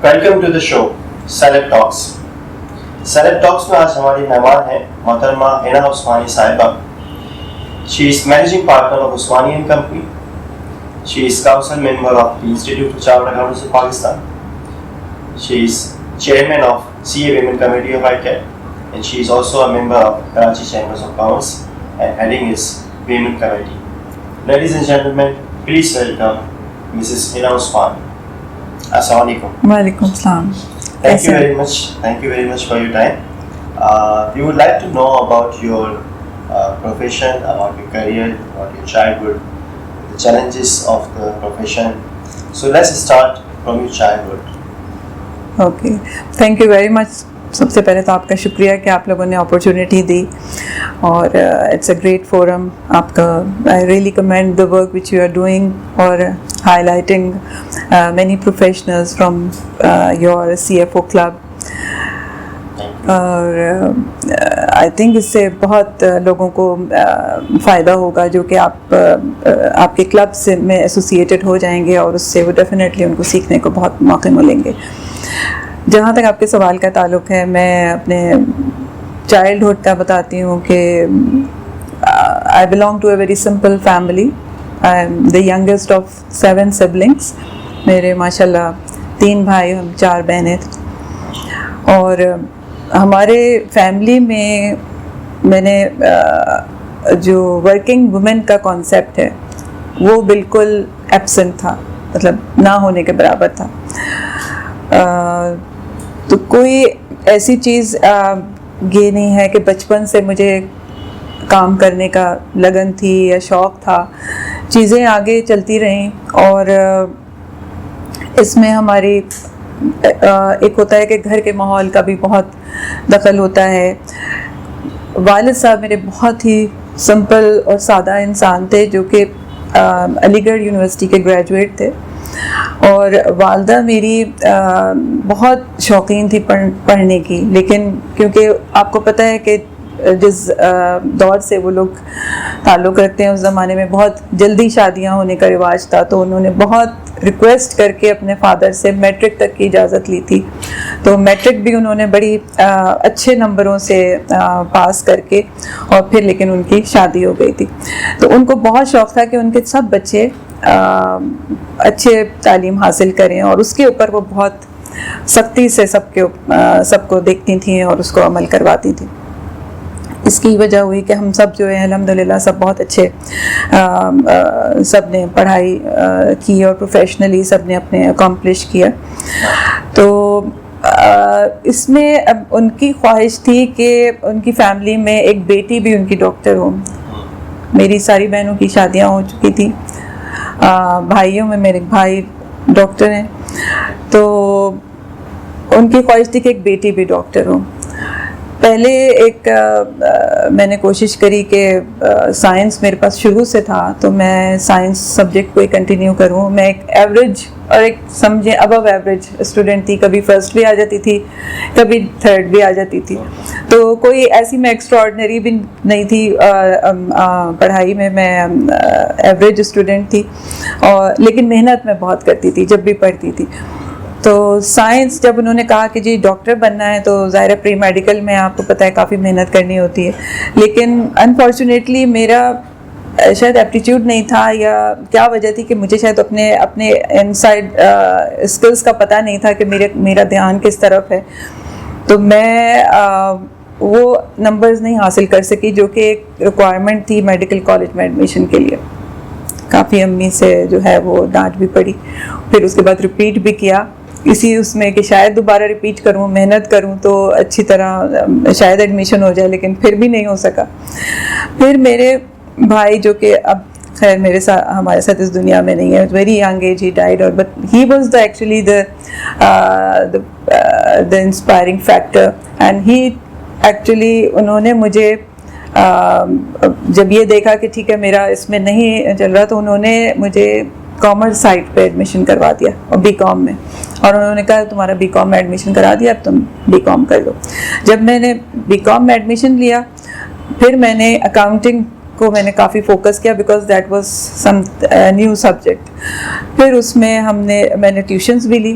Welcome to the شو سیلب ٹاکس. سیلب ٹاکس میں آج ہماری مہمان ہیں محترمہ حنا عثمانی صاحبہ. She is managing partner of Usmani and company. She is council member of the institute of chartered accountants of Pakistan. She is chairman of CA Women Committee of ICAP, and she is also a member of Karachi Chambers of Commerce and heading his Women Committee. Ladies and gentlemen, please welcome Mrs. Hina Usmani. Assalamu alaikum. Walaikum salam. Thank you very much for your time. We would like to know about your profession, about your career, about your childhood, the challenges of the profession. So let's start from your childhood. Okay, thank you very much. سب سے پہلے تو آپ کا شکریہ کہ آپ لوگوں نے اپرچونیٹی دی، اور اٹس اے گریٹ فورم. آپ کا I really commend the work which you are doing اور highlighting many professionals from your CFO club. اور آئی تھنک اس سے بہت لوگوں کو فائدہ ہوگا جو کہ آپ کے کلب سے میں ایسوسیٹیڈ ہو جائیں گے، اور اس سے وہ ڈیفینیٹلی ان کو سیکھنے کو بہت موقع ملیں گے. جہاں تک آپ کے سوال کا تعلق ہے، میں اپنے چائلڈہڈ کا بتاتی ہوں کہ I belong to a very simple family. I am the youngest of 7 siblings. میرے ماشاء اللہ 3 بھائی، ہم 4 بہنیں تھیں. اور ہمارے فیملی میں نے جو ورکنگ وومن کا کانسیپٹ ہے وہ بالکل ایبسنٹ تھا، مطلب نہ ہونے کے برابر تھا. تو کوئی ایسی چیز یہ نہیں ہے کہ بچپن سے مجھے کام کرنے کا لگن تھی یا شوق تھا. چیزیں آگے چلتی رہیں، اور اس میں ہماری ایک ہوتا ہے کہ گھر کے ماحول کا بھی بہت دخل ہوتا ہے. والد صاحب میرے بہت ہی سمپل اور سادہ انسان تھے، جو کہ علی گڑھ یونیورسٹی کے گریجویٹ تھے. اور والدہ میری بہت شوقین تھی پڑھنے کی، لیکن کیونکہ آپ کو پتہ ہے کہ جس دور سے وہ لوگ تعلق رکھتے ہیں اس زمانے میں بہت جلدی شادیاں ہونے کا رواج تھا، تو انہوں نے بہت ریکویسٹ کر کے اپنے فادر سے میٹرک تک کی اجازت لی تھی. تو میٹرک بھی انہوں نے بڑی اچھے نمبروں سے پاس کر کے، اور پھر لیکن ان کی شادی ہو گئی تھی. تو ان کو بہت شوق تھا کہ ان کے سب بچے اچھے تعلیم حاصل کریں، اور اس کے اوپر وہ بہت سختی سے سب کو دیکھتی تھیں اور اس کو عمل کرواتی تھیں. اس کی وجہ ہوئی کہ ہم سب جو ہیں الحمدللہ سب بہت اچھے، سب نے پڑھائی کی اور پروفیشنلی سب نے اپنے اکمپلش کیا. تو اس میں اب ان کی خواہش تھی کہ ان کی فیملی میں ایک بیٹی بھی ان کی ڈاکٹر ہو. میری ساری بہنوں کی شادیاں ہو چکی تھیں، بھائیوں میں میرے بھائی ڈاکٹر ہیں، تو ان کی خواہش تھی کہ ایک بیٹی بھی ڈاکٹر ہو. پہلے میں نے کوشش کری کہ سائنس میرے پاس شروع سے تھا، تو میں سائنس سبجیکٹ کو ہی کنٹینیو کروں. میں ایک ایوریج اور ایک سمجھیں ابو ایوریج اسٹوڈنٹ تھی، کبھی فرسٹ بھی آ جاتی تھی، کبھی تھرڈ بھی آ جاتی تھی. تو کوئی ایسی میں ایکسٹرا آرڈنری بھی نہیں تھی پڑھائی میں ایوریج اسٹوڈنٹ تھی، اور لیکن محنت میں بہت کرتی تھی جب بھی پڑھتی تھی. تو سائنس جب انہوں نے کہا کہ جی ڈاکٹر بننا ہے، تو ظاہر پری میڈیکل میں آپ کو پتہ ہے کافی محنت کرنی ہوتی ہے. لیکن انفارچونیٹلی میرا شاید ایپٹیٹیوڈ نہیں تھا، یا کیا وجہ تھی کہ مجھے شاید اپنے انسائڈ اسکلس کا پتہ نہیں تھا کہ میرا دھیان کس طرف ہے. تو میں وہ نمبرز نہیں حاصل کر سکی جو کہ ایک ریکوائرمنٹ تھی میڈیکل کالج میں ایڈمیشن کے لیے. کافی امی سے جو ہے وہ ڈانٹ بھی پڑی. پھر اس کے بعد ریپیٹ بھی کیا اس میں کہ شاید دوبارہ ریپیٹ کروں، محنت کروں تو اچھی طرح شاید ایڈمیشن ہو جائے، لیکن پھر بھی نہیں ہو سکا. پھر میرے بھائی جو کہ اب خیر ہمارے ساتھ اس دنیا میں نہیں ہے، ویری ینگ ایج ہی ڈائیڈ، اور but he was actually the inspiring factor. And he actually انہوں نے مجھے جب یہ دیکھا کہ ٹھیک ہے میرا اس میں نہیں چل رہا، تو انہوں نے مجھے کامرس سائٹ پہ ایڈمیشن کروا دیا، اور BCom میں. اور انہوں نے کہا تمہارا BCom میں ایڈمیشن کرا دیا، اب تم BCom کر لو. جب میں نے BCom میں ایڈمیشن لیا، پھر میں نے اکاؤنٹنگ کو میں نے کافی فوکس کیا، because that was some new subject. پھر اس میں میں نے ٹیوشنز بھی لی،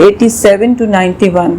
87 to 91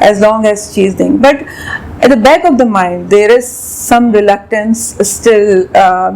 as long as she is doing. But at the back of the mind there is some reluctance still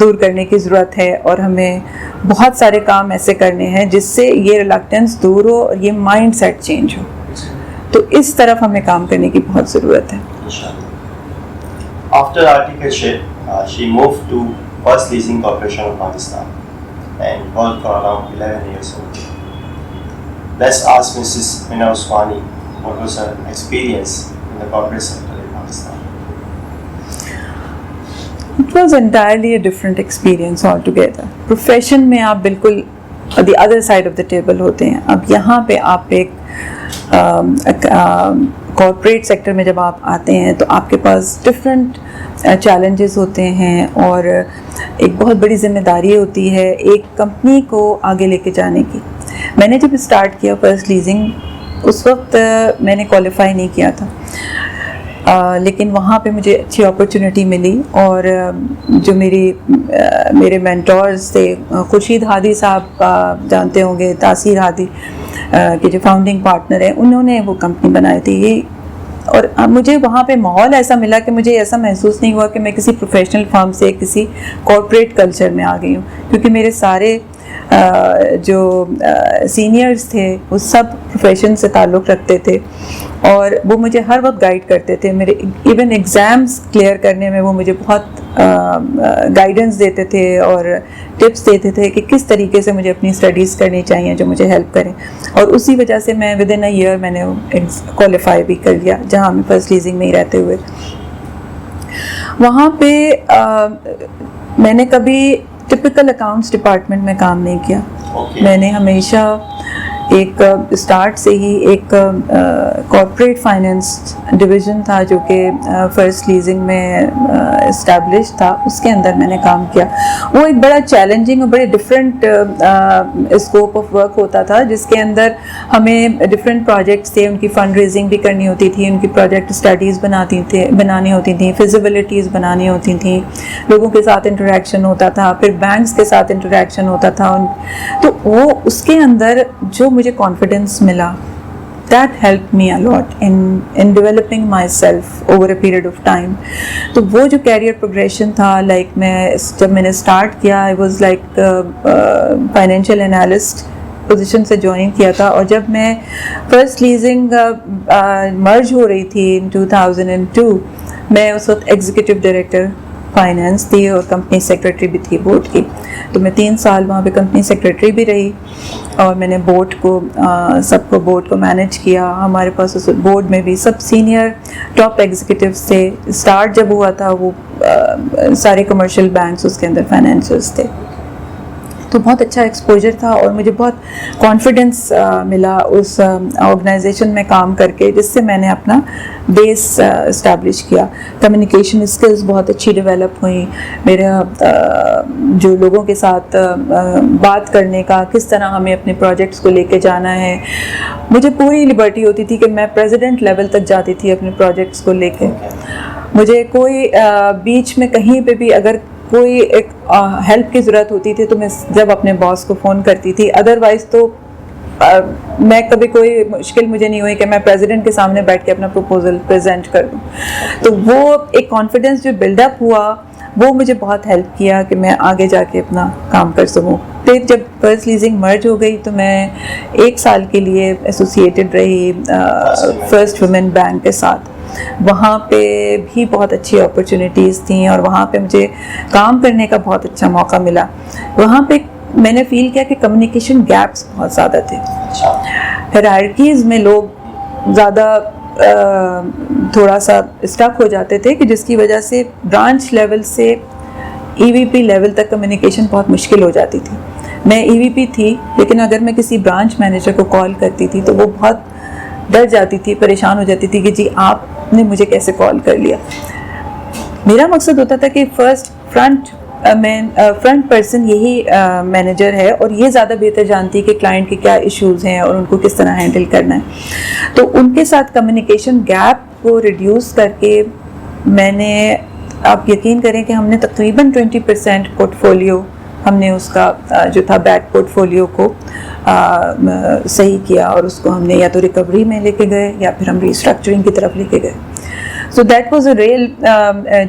دور کرنے کی ضرورت ہے اور ہمیں بہت سارے کام ایسے کرنے ہیں جس سے یہ ریلکٹنس دور ہو اور یہ مائنڈ سیٹ چینج ہو. تو اس طرف ہمیں کام کرنے کی بہت ضرورت ہے. After articleship, she moved to First Leasing Corporation of Pakistan and worked for around 11 years old. Let's ask Mrs. Hina Usmani what was her experience in the corporate sector in Pakistan. It was entirely a different experience altogether. Profession میں آپ بالکل the other side of the table ہوتے ہیں. اب یہاں پہ آپ ایک کارپوریٹ سیکٹر میں جب آپ آتے ہیں تو آپ کے پاس ڈفرینٹ چیلنجز ہوتے ہیں اور ایک بہت بڑی ذمہ داری ہوتی ہے ایک کمپنی کو آگے لے کے جانے کی. میں نے جب اسٹارٹ کیا فرسٹ لیزنگ اس وقت میں نے کوالیفائی نہیں کیا تھا، لیکن وہاں پہ مجھے اچھی اپرچونیٹی ملی اور جو میرے مینٹورز تھے، خورشید ہادی صاحب جانتے ہوں گے، تاثیر ہادی کہ جو فاؤنڈنگ پارٹنر ہیں، انہوں نے وہ کمپنی بنائی تھی. اور مجھے وہاں پہ ماحول ایسا ملا کہ مجھے ایسا محسوس نہیں ہوا کہ میں کسی پروفیشنل فرم سے کسی کارپوریٹ کلچر میں آ گئی ہوں، کیونکہ میرے سارے جو سینئرز تھے وہ سب پروفیشن سے تعلق رکھتے تھے اور وہ مجھے ہر وقت گائیڈ کرتے تھے. میرے ایون ایگزامس کلیئر کرنے میں وہ مجھے بہت گائیڈنس دیتے تھے اور ٹپس دیتے تھے کہ کس طریقے سے مجھے اپنی اسٹڈیز کرنی چاہیے جو مجھے ہیلپ کریں. اور اسی وجہ سے میں ود ان اے ایئر میں نے کوالیفائی بھی کر لیا جہاں ہم فرسٹ لیزنگ میں ہی رہتے ہوئے. وہاں پہ میں نے کبھی ٹپیکل اکاؤنٹس ڈپارٹمنٹ میں کام نہیں کیا. میں نے ہمیشہ ایک اسٹارٹ سے ہی ایک کارپوریٹ فائنینس ڈویژن تھا جو کہ فرسٹ لیزنگ میں اسٹیبلش تھا، اس کے اندر میں نے کام کیا. وہ ایک بڑا چیلنجنگ اور بڑے ڈفرینٹ اسکوپ آف ورک ہوتا تھا جس کے اندر ہمیں ڈفرینٹ پروجیکٹس تھے، ان کی فنڈ ریزنگ بھی کرنی ہوتی تھی، ان کی پروجیکٹ اسٹڈیز بنانی ہوتی تھیں، فیزیبلٹیز بنانی ہوتی تھیں، لوگوں کے ساتھ انٹریکشن ہوتا تھا، پھر بینکس کے ساتھ انٹریکشن ہوتا تھا. تو وہ اس کے اندر جو مجھے کانفیڈنس ملا that helped me a lot in developing myself over a period of time. تو وہ جو کیریئر پروگریشن تھا جب میں نے اسٹارٹ کیا I was like financial analyst position سے جوائن کیا تھا. اور جب میں فرسٹ لیزنگ مرج ہو رہی تھی in 2002 میں اس وقت ایگزیکٹو ڈائریکٹر فائنینس تھی اور کمپنی سیکرٹری بھی تھی بورڈ کی. تو میں 3 سال وہاں پہ کمپنی سیکرٹری بھی رہی اور میں نے بورڈ کو مینیج کیا. ہمارے پاس اس بورڈ میں بھی سب سینئر ٹاپ ایگزیکٹوز تھے. اسٹارٹ جب ہوا تھا وہ سارے کمرشل بینکس اس کے اندر فائنینشلز تھے. تو بہت اچھا ایکسپوجر تھا اور مجھے بہت کانفیڈنس ملا اس آرگنائزیشن میں کام کر کے، جس سے میں نے اپنا بیس اسٹیبلش کیا. کمیونیکیشن اسکلز بہت اچھی ڈیولپ ہوئیں. میرا جو لوگوں کے ساتھ بات کرنے کا، کس طرح ہمیں اپنے پروجیکٹس کو لے کے جانا ہے، مجھے پوری لبرٹی ہوتی تھی کہ میں پریزیڈنٹ لیول تک جاتی تھی اپنے پروجیکٹس کو لے کے. مجھے کوئی بیچ میں کہیں پہ بھی اگر کوئی ایک ہیلپ کی ضرورت ہوتی تھی تو میں جب اپنے باس کو فون کرتی تھی. ادروائز تو میں کبھی کوئی مشکل مجھے نہیں ہوئی کہ میں پریزیڈنٹ کے سامنے بیٹھ کے اپنا پروپوزل پریزنٹ کر دوں. تو وہ ایک کانفیڈنس جو بلڈ اپ ہوا وہ مجھے بہت ہیلپ کیا کہ میں آگے جا کے اپنا کام کر سکوں. پھر جب فرسٹ لیزنگ مرج ہو گئی تو میں 1 سال کے لیے ایسوسیٹڈ رہی فرسٹ وومن بینک کے ساتھ. وہاں پہ بھی بہت اچھی اپرچونیٹیز تھیں اور وہاں پہ مجھے کام کرنے کا بہت اچھا موقع ملا. وہاں پہ میں نے فیل کیا کہ کمیونیکیشن گیپس بہت زیادہ تھے. ہیرارکیز میں لوگ زیادہ تھوڑا سا اسٹک ہو جاتے تھے کہ جس کی وجہ سے برانچ لیول سے ای وی پی لیول تک کمیونیکیشن بہت مشکل ہو جاتی تھی. میں ای وی پی تھی لیکن اگر میں کسی برانچ مینیجر کو کال کرتی تھی تو وہ بہت ڈر جاتی تھی، پریشان ہو جاتی تھی کہ جی آپ نے مجھے کیسے کال کر لیا. میرا مقصد ہوتا تھا کہ فرنٹ پرسن یہی مینیجر ہے اور یہ زیادہ بہتر جانتی ہے کہ کلائنٹ کے کیا ایشوز ہیں اور ان کو کس طرح ہینڈل کرنا ہے. تو ان کے ساتھ کمیونیکیشن گیپ کو ریڈیوس کر کے میں نے، آپ یقین کریں کہ ہم نے تقریباً 20% پورٹ فولیو ہم نے اس کا جو تھا بیڈ پورٹ فولیو کو صحیح کیا اور اس کو ہم نے یا تو ریکوری میں لے کے گئے یا پھر ہم ریسٹرکچرنگ کی طرف لے کے گئے. So that was a real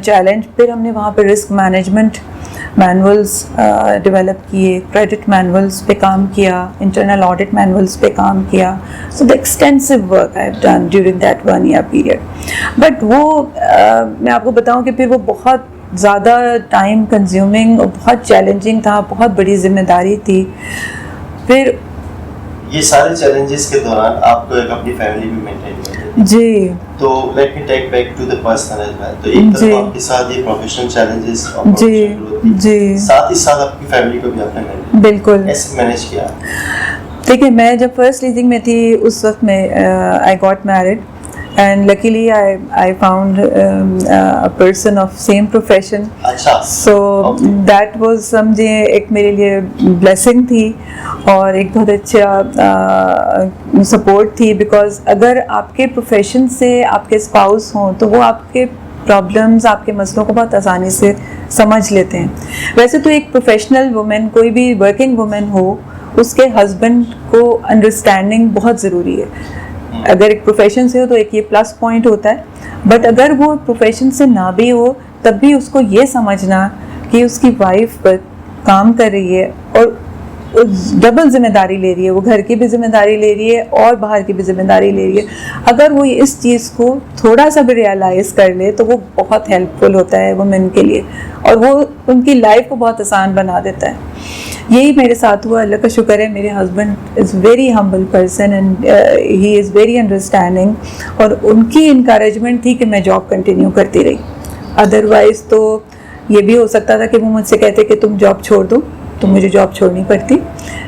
challenge. پھر ہم نے وہاں پہ رسک مینجمنٹ مینولس ڈیولپ کیے, کریڈٹ مینولس پہ کام کیا, انٹرنل آڈٹ مینولس پہ کام کیا. So the extensive work I have done during that 1 year period. But وہ میں آپ کو بتاؤں کہ پھر وہ بہت زیادہ ٹائم کنزیومنگ اور بہت چیلنجنگ تھا, بہت بڑی ذمہ داری تھی. پھر یہ سارے چیلنجز کے دوران آپ کو ایک اپنی فیملی بھی مینٹین کرتے جی, تو let me take back to the personal as well. تو ایک طرف آپ کے ساتھ یہ پروفیشنل چیلنجز جی جی ساتھ ہی ساتھ آپ کی فیملی کو بھی آپ نے بالکل ایسے مینیج کیا. دیکھیے, میں جب فرسٹ لیزنگ میں تھی اس وقت میں I got married and luckily I found a person of same profession. اچھا, so that was سمجھے ایک میرے لیے blessing تھی اور ایک بہت اچھا سپورٹ تھی, بیکاز اگر آپ کے پروفیشن سے آپ کے اسپاؤس ہوں تو وہ آپ کے پرابلمز, آپ کے مسئلوں کو بہت آسانی سے سمجھ لیتے ہیں. ویسے تو ایک پروفیشنل وومن, کوئی بھی ورکنگ وومن ہو, اس کے ہسبینڈ کو انڈرسٹینڈنگ بہت ضروری ہے. اگر ایک پروفیشن سے ہو تو ایک یہ پلس پوائنٹ ہوتا ہے, بٹ اگر وہ پروفیشن سے نہ بھی ہو تب بھی اس کو یہ سمجھنا کہ اس کی وائف کام کر رہی ہے اور ڈبل ذمہ داری لے رہی ہے, وہ گھر کی بھی ذمہ داری لے رہی ہے اور باہر کی بھی ذمہ داری لے رہی ہے. اگر وہ اس چیز کو تھوڑا سا بھی ریئلائز کر لے تو وہ بہت ہیلپ فل ہوتا ہے وومن کے لیے, اور وہ ان کی لائف کو بہت آسان بنا دیتا ہے. یہی میرے ساتھ ہوا, اللہ کا شکر ہے. میرے husband is very humble person and he is very understanding, اور ان کی انکریجمنٹ تھی کہ میں جاب کنٹینیو کرتی رہی. ادروائز تو یہ بھی ہو سکتا تھا کہ وہ مجھ سے کہتے کہ تم جاب چھوڑ دو, تو مجھے جاب چھوڑنی پڑتی,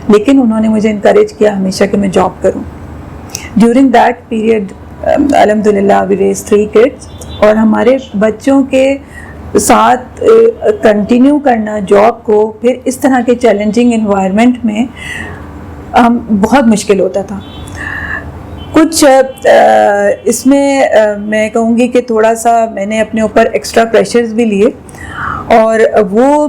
لیکن انہوں نے مجھے انکریج کیا ہمیشہ کہ میں جاب کروں. ڈیورنگ دیٹ پیریڈ الحمد للہ وی ریز 3 kids, اور ہمارے بچوں کے ساتھ کنٹینیو کرنا جاب کو پھر اس طرح کے چیلنجنگ انوائرمنٹ میں بہت مشکل ہوتا تھا. کچھ اس میں میں کہوں گی کہ تھوڑا سا میں نے اپنے اوپر ایکسٹرا پریشرز بھی لیے, اور وہ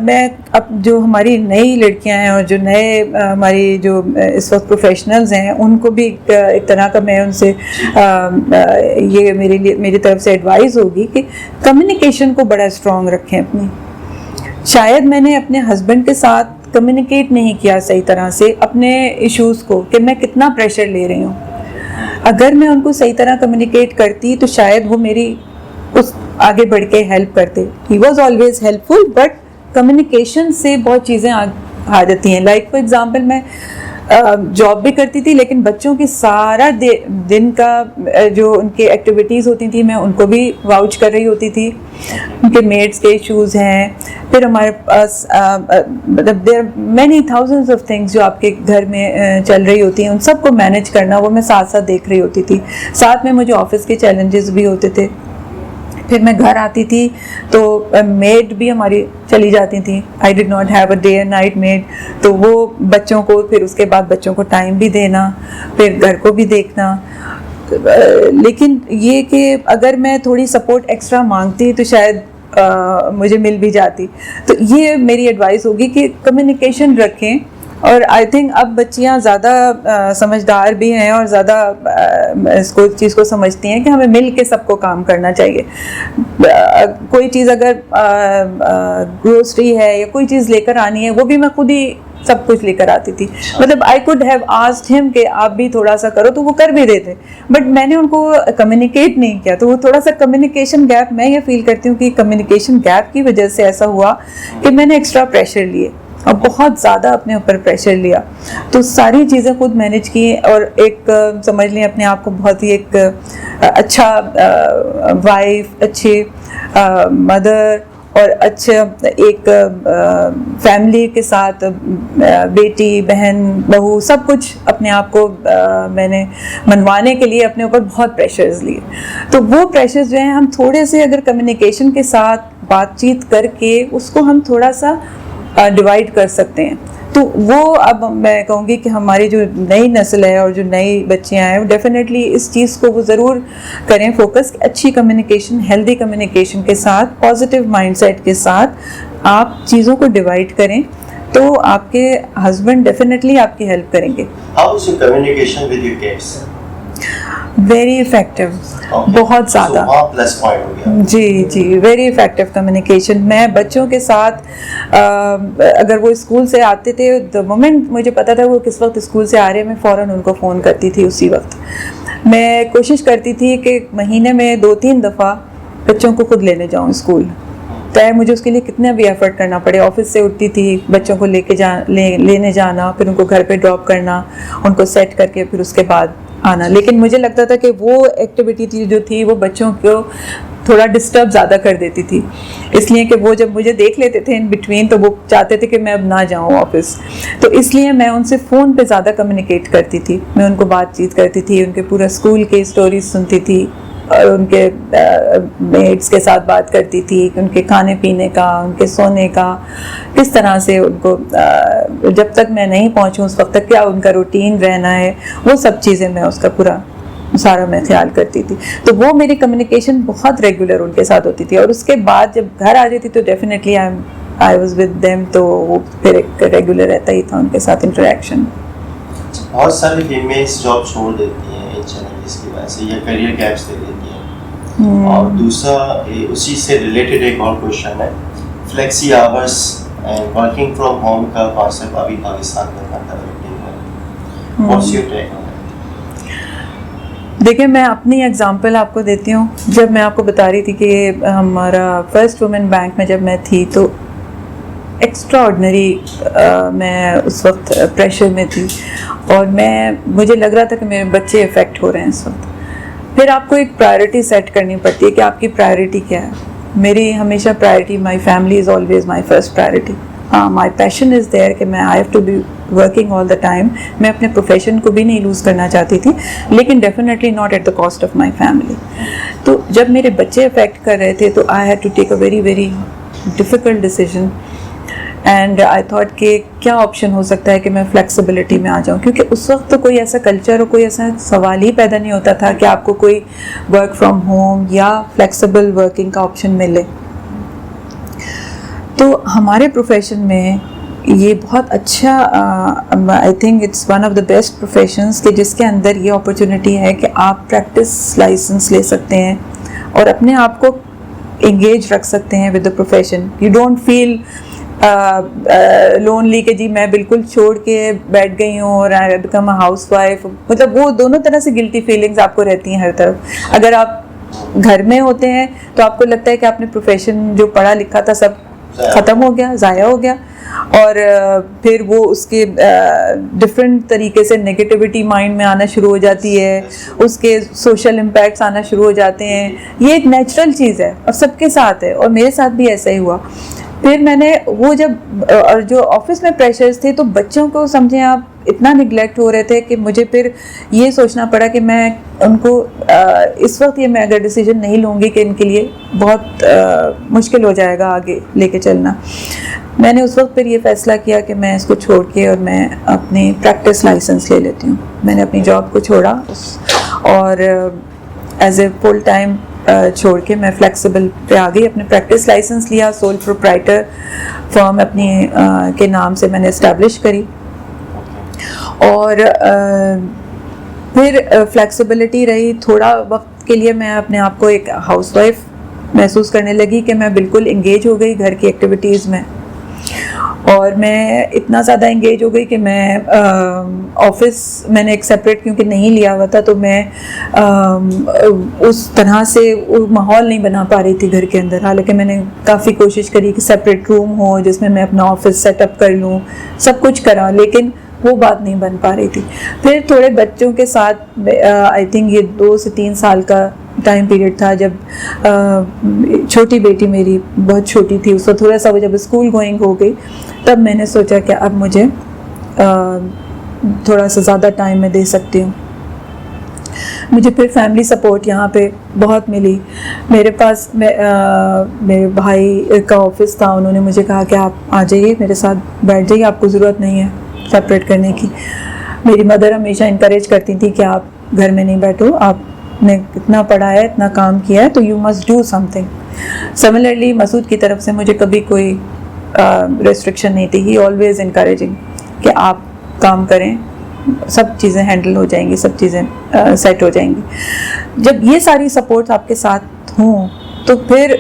میں اب جو ہماری نئی لڑکیاں ہیں اور جو نئے ہماری جو اس وقت پروفیشنلز ہیں ان کو بھی ایک طرح کا میں ان سے یہ میری طرف سے ایڈوائز ہوگی کہ کمیونیکیشن کو بڑا اسٹرانگ رکھیں اپنی. شاید میں نے اپنے ہسبینڈ کے ساتھ کمیونیکیٹ نہیں کیا صحیح طرح سے اپنے ایشوز کو, کہ میں کتنا پریشر لے رہی ہوں. اگر میں ان کو صحیح طرح کمیونیکیٹ کرتی تو شاید وہ میری اس آگے بڑھ کے ہیلپ کرتے. He was always helpful but, بٹ کمیونیکیشن سے بہت چیزیں آ جاتی ہیں. لائک فار ایگزامپل میں جاب بھی کرتی تھی, لیکن بچوں کی سارا دن کا جو ان کے ایکٹیویٹیز ہوتی تھیں میں ان کو بھی واؤچ کر رہی ہوتی تھی. ان کے میڈس کے ایشوز ہیں, پھر ہمارے پاس مطلب there many thousands of things جو آپ کے گھر میں چل رہی ہوتی ہیں, ان سب کو مینیج کرنا وہ میں ساتھ ساتھ دیکھ رہی ہوتی تھی. ساتھ میں مجھے آفس کے چیلنجز بھی ہوتے تھے. پھر میں گھر آتی تھی تو میڈ بھی ہماری چلی جاتی تھیں. I did not have a day and night maid, تو وہ بچوں کو, پھر اس کے بعد بچوں کو ٹائم بھی دینا, پھر گھر کو بھی دیکھنا. لیکن یہ کہ اگر میں تھوڑی سپورٹ ایکسٹرا مانگتی تو شاید مجھے مل بھی جاتی. تو یہ میری ایڈوائس ہوگی کہ کمیونیکیشن رکھیں. اور آئی تھنک اب بچیاں زیادہ سمجھدار بھی ہیں اور زیادہ اس چیز کو سمجھتی ہیں کہ ہمیں مل کے سب کو کام کرنا چاہیے. کوئی چیز اگر گروسری ہے یا کوئی چیز لے کر آنی ہے, وہ بھی میں خود ہی سب کچھ لے کر آتی تھی. مطلب آئی کوڈ ہیو آسکڈ ہم کہ آپ بھی تھوڑا سا کرو, تو وہ کر بھی دیتے, بٹ میں نے ان کو کمیونیکیٹ نہیں کیا. تو وہ تھوڑا سا کمیونیکیشن گیپ, میں یہ فیل کرتی ہوں کہ کمیونیکیشن گیپ کی وجہ سے ایسا ہوا کہ میں نے ایکسٹرا پریشر لیے اور بہت زیادہ اپنے اوپر پریشر لیا. تو ساری چیزیں خود مینیج کی, اور ایک سمجھ لیں اپنے آپ کو بہت ہی ایک اچھا وائف, اچھی مدر, اور اچھا ایک فیملی کے ساتھ بیٹی, بہن, بہو, سب کچھ اپنے آپ کو میں نے منوانے کے لیے اپنے اوپر بہت پریشرز لیے. تو وہ پریشرز جو ہیں, ہم تھوڑے سے اگر کمیونیکیشن کے ساتھ بات چیت کر کے اس کو ہم تھوڑا سا ڈیوائڈ کر سکتے ہیں. تو وہ اب میں کہوں گی کہ ہماری جو نئی نسل ہے اور جو نئی بچیاں ہیں, وہ ڈیفینیٹلی اس چیز کو وہ ضرور کریں فوکس, کہ اچھی کمیونیکیشن, ہیلدی کمیونیکیشن کے ساتھ, پازیٹیو مائنڈ سیٹ کے ساتھ آپ چیزوں کو ڈیوائڈ کریں, تو آپ کے ہسبینڈ ڈیفینیٹلی آپ کی ہیلپ کریں گے. How is your communication with your kids? Very effective, بہت زیادہ. وہاں پلس پوائنٹ ہو گیا. جی جی, ویری افیکٹو کمیونیکیشن. میں بچوں کے ساتھ اگر وہ اسکول سے آتے تھے, دا مومنٹ مجھے پتا تھا وہ کس وقت اسکول سے آ رہے ہیں, میں فوراً ان کو فون کرتی تھی اسی وقت. میں کوشش کرتی تھی کہ مہینے میں 2-3 دفعہ بچوں کو خود لینے جاؤں اسکول, چاہے مجھے اس کے لیے کتنا بھی ایفرٹ کرنا پڑے. آفس سے اٹھتی تھی, بچوں کو لینے جانا, پھر ان کو گھر پہ ڈراپ کرنا, ان کو سیٹ کر کے پھر اس کے بعد آنا. لیکن مجھے لگتا تھا کہ وہ ایکٹیویٹی جو تھی وہ بچوں کو تھوڑا ڈسٹرب زیادہ کر دیتی تھی, اس لیے کہ وہ جب مجھے دیکھ لیتے تھے ان بٹوین تو وہ چاہتے تھے کہ میں اب نہ جاؤں آفس. تو اس لیے میں ان سے فون پہ زیادہ کمیونیکیٹ کرتی تھی, میں ان کو بات چیت کرتی تھی, ان کے پورا اسکول کے اسٹوریز سنتی تھی, اور ان کے میٹس کے ساتھ بات کرتی تھی, ان کے کھانے پینے کا, ان کے سونے کا, کس طرح سے ان کو جب تک میں نہیں پہنچوں اس وقت تک کیا ان کا روٹین رہنا ہے, وہ سب چیزیں میں اس کا پورا سارا میں خیال کرتی تھی. تو وہ میری کمیونیکیشن بہت ریگولر ان کے ساتھ ہوتی تھی. اور اس کے بعد جب گھر آ جاتی تو definitely I was with them, تو وہ پھر ایک ریگولر رہتا ہی تھا ان کے ساتھ انٹریکشن. بہت ساری فیمیلس جاب چھوڑ دیتی ہیں ان چیلنجز کی وجہ سے, یا کیریئر گیپس دے دیتی ہیں. اور دوسرا اسی سے ریلیٹڈ ایک اور کوشچن ہے, flexi hours and working from home کا کانسیپٹ ابھی پاکستان میں اتنا ڈیولپنگ ہے. واٹس یور ٹیک آن؟ دیکھیں, میں اپنی ایگزامپل آپ کو دیتی ہوں. جب میں آپ کو بتا رہی تھی کہ ہمارا فرسٹ وومن بینک میں جب میں تھی تو ایکسٹرا آرڈنری میں اس وقت پریشر میں تھی, اور مجھے لگ رہا تھا کہ میرے بچے افیکٹ ہو رہے ہیں اس وقت. پھر آپ کو ایک پرائرٹی سیٹ کرنی پڑتی ہے کہ آپ کی پرائرٹی کیا ہے. میری ہمیشہ priority, my family is always my first priority. ہاں, مائی پیشن از دیئر کہ میں I have to be working all the time. میں اپنے پروفیشن کو بھی نہیں لوز کرنا چاہتی تھی, لیکن definitely not at the cost of my family. تو جب میرے بچے افیکٹ کر رہے تھے تو I had to take a very very difficult decision, and I thought کہ کیا آپشن ہو سکتا ہے کہ میں فلیکسیبلٹی میں آ جاؤں, کیونکہ اس وقت تو کوئی ایسا کلچر اور کوئی ایسا سوال ہی پیدا نہیں ہوتا تھا کہ آپ کو کوئی ورک فرام ہوم یا فلیکسیبل ورکنگ کا آپشن ملے. تو ہمارے پروفیشن میں یہ بہت اچھا, I think it's one of the best professions کہ جس کے اندر یہ اپرچونیٹی ہے کہ آپ پریکٹس لائسنس لے سکتے ہیں اور اپنے آپ کو انگیج رکھ سکتے ہیں with the profession. You don't feel lonely کہ جی میں بالکل چھوڑ کے بیٹھ گئی ہوں اور آئی بیکم اے ہاؤس وائف. مطلب وہ دونوں طرح سے گلٹی فیلنگز آپ کو رہتی ہیں ہر طرف. اگر آپ گھر میں ہوتے ہیں تو آپ کو لگتا ہے کہ آپ نے پروفیشن جو پڑھا لکھا تھا سب ختم ہو گیا, ضائع ہو گیا, اور پھر وہ اس کے ڈفرینٹ طریقے سے نگیٹیوٹی مائنڈ میں آنا شروع ہو جاتی ہے, اس کے سوشل امپیکٹس آنا شروع ہو جاتے ہیں. یہ ایک نیچرل چیز ہے اور سب کے ساتھ ہے, اور میرے ساتھ بھی ایسا ہی ہوا. پھر میں نے وہ جب اور جو آفس میں پریشرز تھے تو بچوں کو سمجھیں آپ اتنا نگلیکٹ ہو رہے تھے کہ مجھے پھر یہ سوچنا پڑا کہ میں ان کو اس وقت یہ میں اگر ڈیسیجن نہیں لوں گی کہ ان کے لیے بہت مشکل ہو جائے گا آگے لے کے چلنا. میں نے اس وقت پھر یہ فیصلہ کیا کہ میں اس کو چھوڑ کے اور میں اپنی پریکٹس لائسنس لے لیتی ہوں. میں نے اپنی جاب کو چھوڑا اور ایز اے فل ٹائم چھوڑ کے میں فلیکسیبل پہ آ گئی. اپنے پریکٹس لائسنس لیا, سول پروپرائٹر فرم اپنی کے نام سے میں نے اسٹیبلش کری, اور پھر فلیکسیبلٹی رہی. تھوڑا وقت کے لیے میں اپنے آپ کو ایک ہاؤس وائف محسوس کرنے لگی کہ میں بالکل انگیج ہو گئی گھر کی ایکٹیویٹیز میں, اور میں اتنا زیادہ انگیج ہو گئی کہ میں آفس میں نے ایک سیپریٹ کیونکہ نہیں لیا ہوا تھا تو میں اس طرح سے ماحول نہیں بنا پا رہی تھی گھر کے اندر. حالانکہ میں نے کافی کوشش کری کہ سیپریٹ روم ہو جس میں میں اپنا آفس سیٹ اپ کر لوں, سب کچھ کرا, لیکن وہ بات نہیں بن پا رہی تھی. پھر تھوڑے بچوں کے ساتھ آئی تھنک یہ 2 سے 3 سال کا ٹائم پیریڈ تھا جب چھوٹی بیٹی میری بہت چھوٹی تھی, اس کو تھوڑا سا وہ جب اسکول گوئنگ ہو گئی تب میں نے سوچا کہ اب مجھے تھوڑا سا زیادہ ٹائم میں دے سکتی ہوں. مجھے پھر فیملی سپورٹ یہاں پہ بہت ملی. میرے پاس میرے بھائی کا آفس تھا, انہوں نے مجھے کہا کہ آپ آ جائیے میرے ساتھ بیٹھ جائیے, آپ کو ضرورت نہیں ہے سپریٹ کرنے کی. میری مدر ہمیشہ انکریج کرتی تھی کہ آپ گھر میں نہیں بیٹھو, آپ نے اتنا پڑھا ہے, اتنا کام کیا ہے, تو you must do something. Similarly Masood کی طرف سے مجھے کبھی کوئی ریسٹرکشن نہیں تھی. ہی آلویز انکریجنگ کہ آپ کام کریں, سب چیزیں ہینڈل ہو جائیں گی, سب چیزیں سیٹ ہو جائیں گی. جب یہ ساری سپورٹس آپ کے ساتھ ہوں تو پھر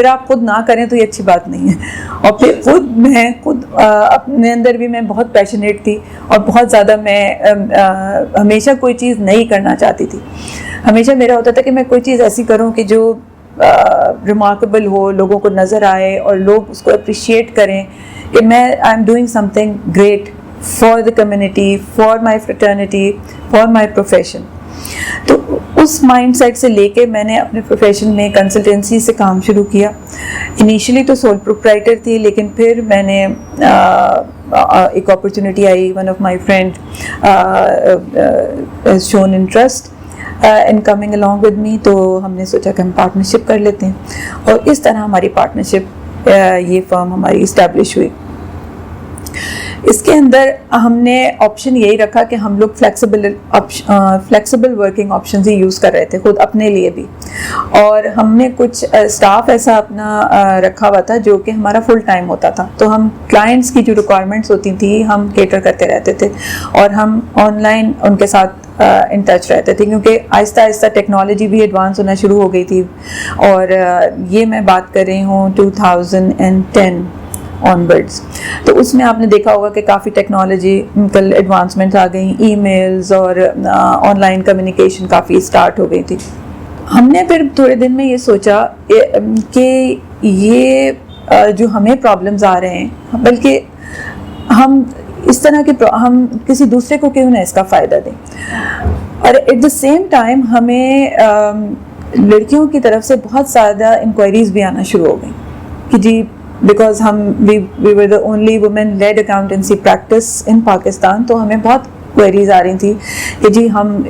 آپ خود نہ کریں تو یہ اچھی بات نہیں ہے. اور پھر خود اپنے اندر بھی میں بہت پیشنیٹ تھی, اور بہت زیادہ میں ہمیشہ کوئی چیز نہیں کرنا چاہتی تھی. ہمیشہ میرا ہوتا تھا کہ میں کوئی چیز ایسی کروں کہ جو ریمارکیبل ہو, لوگوں کو نظر آئے اور لوگ اس کو اپریشیٹ کریں کہ میں I am doing some thing great for the community, for my fraternity, for my profession. تو اس مائنڈ سیٹ سے لے کے میں نے اپنے پروفیشن میں کنسلٹنسی سے کام شروع کیا. انیشلی تو سول پروپرائٹر تھی, لیکن پھر میں نے ایک opportunity I, one of my friend shown interest in coming along with me, تو ہم نے سوچا کہ ہم پارٹنرشپ کر لیتے ہیں, اور اس طرح ہماری پارٹنرشپ یہ فرم ہماری اسٹیبلش ہوئی. اس کے اندر ہم نے آپشن یہی رکھا کہ ہم لوگ فلیکسیبل ورکنگ آپشنز ہی یوز کر رہے تھے خود اپنے لیے بھی, اور ہم نے کچھ اسٹاف ایسا اپنا رکھا ہوا تھا جو کہ ہمارا فل ٹائم ہوتا تھا. تو ہم کلائنٹس کی جو ریکوائرمنٹس ہوتی تھیں ہم کیٹر کرتے رہتے تھے, اور ہم آن لائن ان کے ساتھ ان ٹچ رہتے تھے, کیونکہ آہستہ آہستہ ٹیکنالوجی بھی ایڈوانس ہونا شروع ہو گئی تھی. اور یہ میں بات کر رہی ہوں 2010 آنورڈس. تو اس میں آپ نے دیکھا ہوگا کہ کافی ٹیکنالوجیکل ایڈوانسمنٹس آ گئیں, ای میلز اور آن لائن کمیونیکیشن کافی اسٹارٹ ہو گئی تھی. ہم نے پھر تھوڑے دن میں یہ سوچا کہ یہ جو ہمیں پرابلمز آ رہے ہیں, بلکہ ہم اس طرح کے ہم کسی دوسرے کو کیوں نہ اس کا فائدہ دیں. اور ایٹ دا سیم ٹائم ہمیں لڑکیوں کی طرف سے بہت زیادہ انکوائریز بھی آنا شروع ہو گئیں کہ جی, because we were the only women led accountancy practice in Pakistan, تو ہمیں بہت کوئریز آ رہی تھیں کہ جی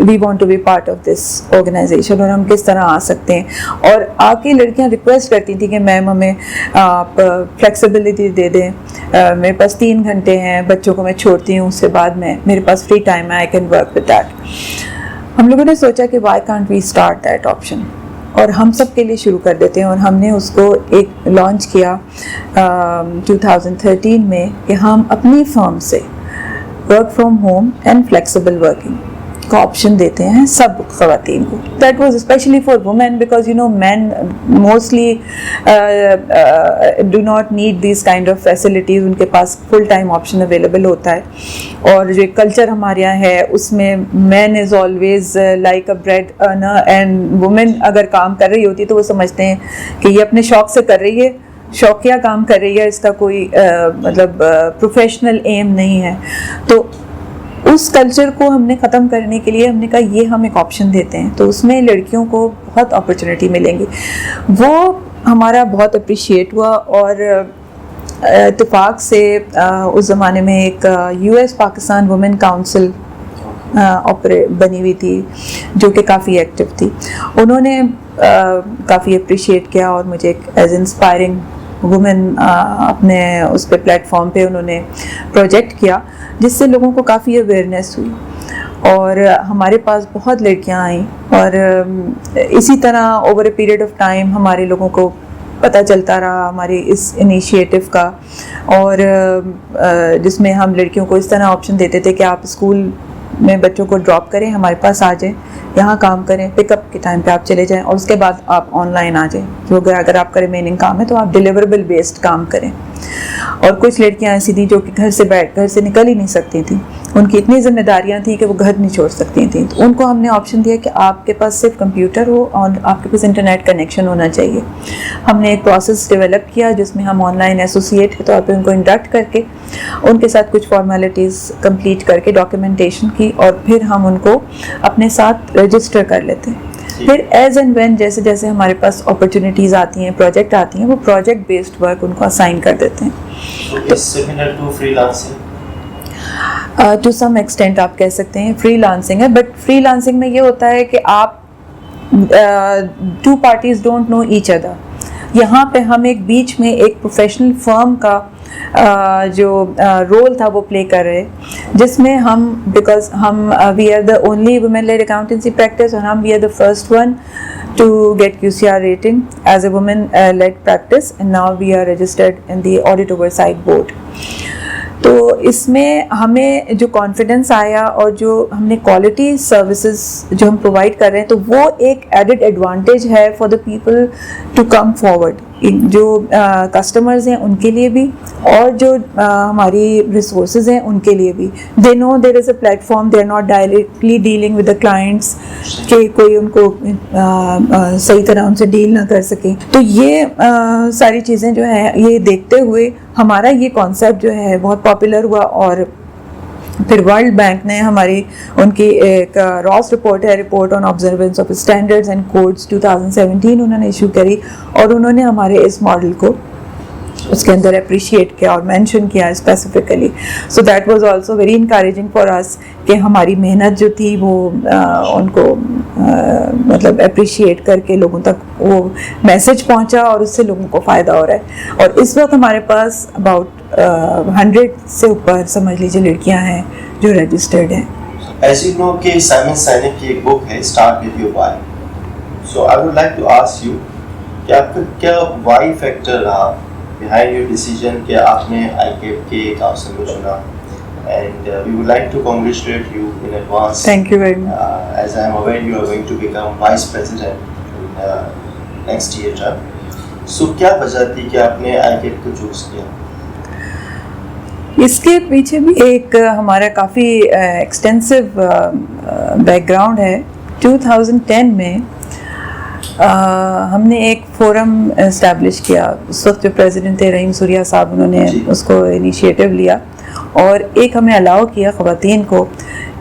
we want to be part of this organization, اور ہم کس طرح آ سکتے ہیں. اور آ کے لڑکیاں ریکویسٹ کرتی تھیں کہ میم ہمیں آپ فلیکسیبلٹی دے دیں, میرے پاس 3 گھنٹے ہیں, بچوں کو میں چھوڑتی ہوں, اس کے بعد میرے پاس فری ٹائم ہے, I can work with that. ہم لوگوں نے سوچا کہ why can't we start that option, اور ہم سب کے لیے شروع کر دیتے ہیں. اور ہم نے اس کو ایک لانچ کیا 2013 میں کہ ہم اپنی فرم سے work from home and flexible working کا آپشن دیتے ہیں سب خواتین کو. That was specially for women, because you know men mostly do not need these kind of facilities, ان کے پاس فل ٹائم آپشن اویلیبل ہوتا ہے. اور جو کلچر ہمارے یہاں ہے اس میں man is always like a bread earner, and woman اگر کام کر رہی ہوتی ہے تو وہ سمجھتے ہیں کہ یہ اپنے شوق سے کر رہی ہے, شوقیہ کام کر رہی ہے, اس کا کوئی مطلب پروفیشنل ایم نہیں ہے. تو اس کلچر کو ہم نے ختم کرنے کے لیے ہم نے کہا یہ ہم ایک آپشن دیتے ہیں, تو اس میں لڑکیوں کو بہت اپرچونیٹی ملیں گی. وہ ہمارا بہت اپریشیٹ ہوا, اور اتفاق سے اس زمانے میں ایک US پاکستان وومن کاؤنسل بنی ہوئی تھی جو کہ کافی ایکٹیو تھی. انہوں نے کافی اپریشیٹ کیا, اور مجھے ایز انسپائرنگ وومن اپنے اس پہ پلیٹ فارم پہ انہوں نے پروجیکٹ کیا, جس سے لوگوں کو کافی اویئرنیس ہوئی, اور ہمارے پاس بہت لڑکیاں آئیں. اور اسی طرح over a period of time ہمارے لوگوں کو پتہ چلتا رہا ہمارے اس انیشیٹو کا, اور جس میں ہم لڑکیوں کو اس طرح آپشن دیتے تھے کہ آپ اسکول میں بچوں کو ڈراپ کریں, ہمارے پاس آ جائیں, یہاں کام کریں, پک اپ کے ٹائم پہ آپ چلے جائیں, اور اس کے بعد آپ آن لائن آ جائیں. جو اگر آپ کا ریمیننگ کام ہے تو آپ ڈیلیوریبل بیسڈ کام کریں. اور کچھ لڑکیاں ایسی تھیں جو کہ گھر سے نکل ہی نہیں سکتی تھیں, ان کی اتنی ذمہ داریاں تھیں کہ وہ گھر نہیں چھوڑ سکتی تھیں. تو ان کو ہم نے آپشن دیا کہ آپ کے پاس صرف کمپیوٹر ہو اور آپ کے پاس انٹرنیٹ کنیکشن ہونا چاہیے. ہم نے ایک پروسیس ڈیولپ کیا جس میں ہم آن لائن ایسوسیٹ کے طور پہ ان کو انڈکٹ کر کے ان کے ساتھ کچھ فارمیلٹیز کمپلیٹ کر کے ڈاکیومنٹیشن کی, اور پھر ہم ان کو اپنے ساتھ رجسٹر کر لیتے ہیں. پھر ایز اینڈ وین جیسے جیسے ہمارے پاس اپرچونیٹیز آتی ہیں, پروجیکٹ آتی ہیں, وہ پروجیکٹ بیسڈ ورک ان کو اسائن کر دیتے ہیں. ٹو سم ایکسٹینٹ آپ کہہ سکتے ہیں فری لانسنگ ہے, بٹ فری لانسنگ میں یہ ہوتا ہے کہ آپ two parties don't know each other. یہاں پہ ہم ایک بیچ میں ایک پروفیشنل فرم کا جو رول تھا وہ پلے کر رہے, جس میں ہم بیکاز ہم we are the only women led accountancy practice, اور ہم we are the first one to get QCR rating as a women led practice, and now we are registered in the audit oversight board. تو اس میں ہمیں جو confidence آیا اور جو ہم نے کوالٹی سروسز جو ہم پرووائڈ کر رہے ہیں تو وہ ایک ایڈڈ ایڈوانٹیج ہے for the people to come forward, جو کسٹمرز ہیں ان کے لیے بھی اور جو ہماری ریسورسز ہیں ان کے لیے بھی. They know there is a platform, they are not directly dealing with the clients کہ کوئی ان کو صحیح طرح ان سے ڈیل نہ کر سکے. تو یہ ساری چیزیں جو ہیں یہ دیکھتے ہوئے ہمارا یہ کانسیپٹ جو ہے بہت پاپولر ہوا. اور پھر ورلڈ بینک نے ہماری ان کی ایک راس رپورٹ ہے، report on observance of standards and codes 2017 انہوں نے ایشو کری اور انہوں نے ہمارے اس ماڈل کو اس کے اندر اپریشیٹ کیا اور مینشن کیا specifically. So that was also very encouraging for us کہ ہماری محنت جو تھی وہ ان کو مطلب اپریشیٹ کر کے لوگوں تک وہ میسج پہنچا اور اس سے لوگوں کو فائدہ ہو رہا ہے. اور اس وقت ہمارے پاس اباؤٹ 100 سے اوپر سمجھ لیجیے لڑکیاں ہیں جو رجسٹرڈ ہیں. As you know کہ سائمن سائنک کی ایک بک ہے Start With Your Why. So I would like to ask you کہ آپ کا کیا وائی فیکٹر رہا behind your decision کہ آپ نے ICAP کے کاؤنسل کو چنا. And we would like to congratulate you in advance. Thank you very much. As I am aware you are going to become vice president in next year term. So کیا وجہ تھی کہ آپ نے ICAP کو choose کیا؟ اس کے پیچھے بھی ایک ہمارا کافی ایکسٹینسو بیک گراؤنڈ ہے. 2010 میں ہم نے ایک فورم اسٹیبلش کیا. اس وقت جو پریزیڈنٹ تھے رحیم سوریا صاحب، انہوں نے اس کو انیشیٹو لیا اور ایک ہمیں الاؤ کیا خواتین کو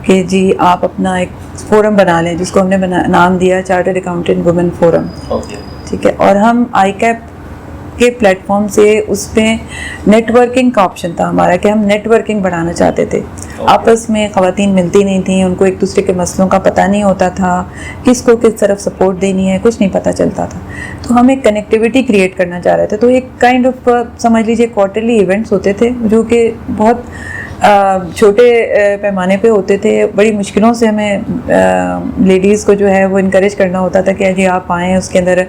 کہ جی آپ اپنا ایک فورم بنا لیں، جس کو ہم نے نام دیا چارٹرڈ اکاؤنٹنٹ وومن فورم. ٹھیک ہے. اور ہم ICAP کے پلیٹ فارم سے اس پہ نیٹ ورکنگ کا آپشن تھا ہمارا کہ ہم نیٹ ورکنگ بڑھانا چاہتے تھے. آپس میں خواتین ملتی نہیں تھیں، ان کو ایک دوسرے کے مسئلوں کا پتہ نہیں ہوتا تھا، کس کو کس طرف سپورٹ دینی ہے کچھ نہیں پتہ چلتا تھا. تو ہم ایک کنیکٹیوٹی کریٹ کرنا چاہ رہے تھے. تو ایک کائنڈ آف سمجھ لیجیے کوارٹرلی ایونٹس ہوتے تھے جو کہ بہت چھوٹے پیمانے پہ ہوتے تھے. بڑی مشکلوں سے ہمیں لیڈیز کو جو ہے وہ انکریج کرنا ہوتا تھا کہ جی آپ آئیں، اس کے اندر